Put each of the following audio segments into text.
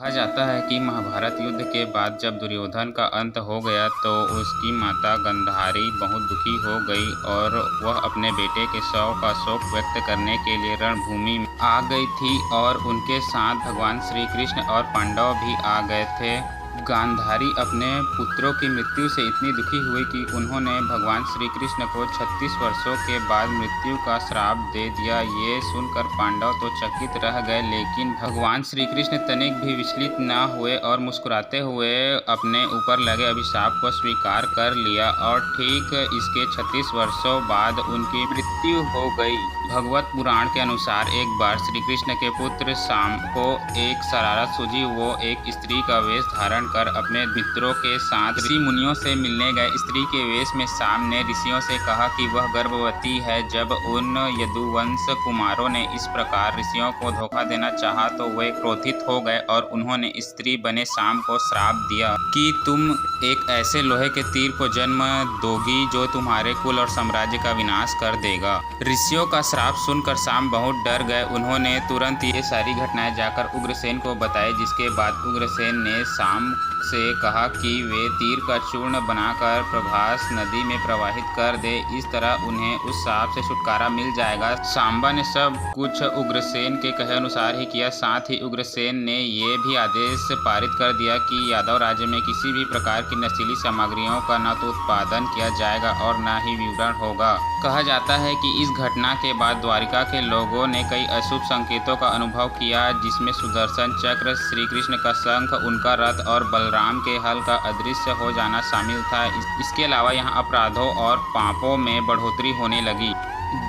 कहा जाता है कि महाभारत युद्ध के बाद जब दुर्योधन का अंत हो गया तो उसकी माता गांधारी बहुत दुखी हो गई और वह अपने बेटे के शव का शोक व्यक्त करने के लिए रणभूमि में आ गई थी और उनके साथ भगवान श्री कृष्ण और पांडव भी आ गए थे। गांधारी अपने पुत्रों की मृत्यु से इतनी दुखी हुई कि उन्होंने भगवान श्री कृष्ण को 36 वर्षों के बाद मृत्यु का श्राप दे दिया। ये सुनकर पांडव तो चकित रह गए, लेकिन भगवान श्री कृष्ण तनिक भी विचलित न हुए और मुस्कुराते हुए अपने ऊपर लगे अभिशाप को स्वीकार कर लिया और ठीक इसके 36 वर्षों बाद उनकी मृत्यु हो गई। भगवत पुराण के अनुसार एक बार श्री कृष्ण के पुत्र शाम को एक शरारत सूझी। वो एक स्त्री का वेश धारण कर अपने मित्रों के साथ ऋषि मुनियों से मिलने गए। स्त्री के वेश में शाम ने ऋषियों से कहा कि वह गर्भवती है। जब उन यदुवंश कुमारों ने इस प्रकार ऋषियों को धोखा देना चाहा तो वे क्रोधित हो गए और उन्होंने स्त्री बने शाम को श्राप दिया कि तुम एक ऐसे लोहे के तीर को जन्म दोगी जो तुम्हारे कुल और साम्राज्य का विनाश कर देगा। ऋषियों का श्राप सुनकर शाम बहुत डर गए। उन्होंने तुरंत ये सारी घटनाएं जाकर उग्रसेन को बताई, जिसके बाद उग्रसेन ने शाम से कहा कि वे तीर का चूर्ण बनाकर प्रभास नदी में प्रवाहित कर दे। इस तरह उन्हें उस शाप से छुटकारा मिल जाएगा। सांबा ने सब कुछ उग्रसेन के कहे अनुसार ही किया। साथ ही उग्रसेन ने ये भी आदेश पारित कर दिया कि यादव राज्य में किसी भी प्रकार की नशीली सामग्रियों का न तो उत्पादन किया जाएगा और न ही वितरण होगा। कहा जाता है कि इस घटना के बाद द्वारिका के लोगों ने कई अशुभ संकेतों का अनुभव किया, जिसमें सुदर्शन चक्र, श्री कृष्ण का शंख, उनका रथ और बलराम के हल का अदृश्य हो जाना शामिल था। इसके अलावा यहाँ अपराधों और पापों में बढ़ोतरी होने लगी।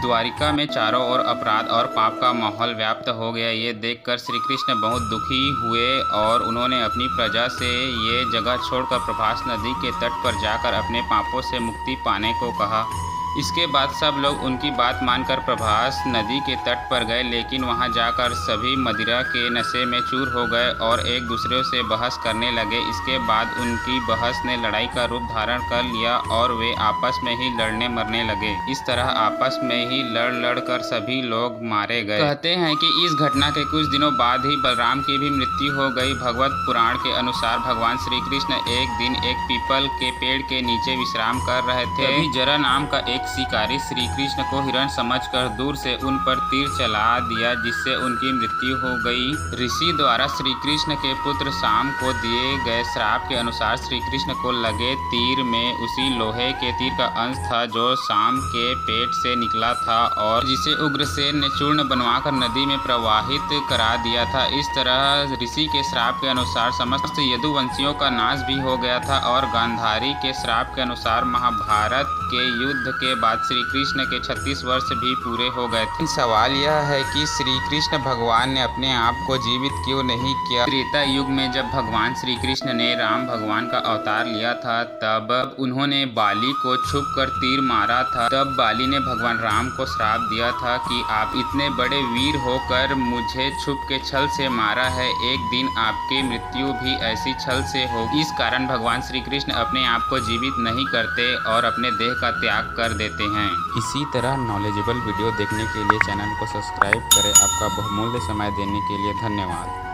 द्वारिका में चारों ओर अपराध और पाप का माहौल व्याप्त हो गया। ये देखकर श्री कृष्ण बहुत दुखी हुए और उन्होंने अपनी प्रजा से ये जगह छोड़कर प्रभास नदी के तट पर जाकर अपने पापों से मुक्ति पाने को कहा। इसके बाद सब लोग उनकी बात मानकर प्रभास नदी के तट पर गए, लेकिन वहां जाकर सभी मदिरा के नशे में चूर हो गए और एक दूसरे से बहस करने लगे। इसके बाद उनकी बहस ने लड़ाई का रूप धारण कर लिया और वे आपस में ही लड़ने मरने लगे। इस तरह आपस में ही लड़ कर सभी लोग मारे गए। कहते हैं कि इस घटना के कुछ दिनों बाद ही बलराम की भी मृत्यु हो गई। भगवत पुराण के अनुसार भगवान श्री कृष्ण एक दिन एक पीपल के पेड़ के नीचे विश्राम कर रहे थे। तभी जरा नाम का एक शिकारी श्री कृष्ण को हिरण समझकर दूर से उन पर तीर चला दिया, जिससे उनकी मृत्यु हो गई। ऋषि द्वारा श्री कृष्ण के पुत्र शाम को दिए गए श्राप के अनुसार श्री कृष्ण को लगे तीर में उसी लोहे के तीर का अंश था जो शाम के पेट से निकला था और जिसे उग्रसेन ने चूर्ण बनवाकर नदी में प्रवाहित करा दिया था। इस तरह ऋषि के श्राप के अनुसार समस्त यदुवंशियों का नाश भी हो गया था और गांधारी के श्राप के अनुसार महाभारत के युद्ध के बाद श्री कृष्ण के 36 वर्ष भी पूरे हो गए थे। सवाल यह है कि श्री कृष्ण भगवान ने अपने आप को जीवित क्यों नहीं किया। त्रेता युग में जब भगवान श्री कृष्ण ने राम भगवान का अवतार लिया था, तब उन्होंने बाली को छुप कर तीर मारा था। तब बाली ने भगवान राम को श्राप दिया था कि आप इतने बड़े वीर होकर मुझे छुप के छल से मारा है, एक दिन आपकी मृत्यु भी ऐसी छल से होगी। इस कारण भगवान श्री कृष्ण अपने आप को जीवित नहीं करते और अपने देह का त्याग कर देते हैं। इसी तरह नॉलेजेबल वीडियो देखने के लिए चैनल को सब्सक्राइब करें। आपका बहुमूल्य समय देने के लिए धन्यवाद।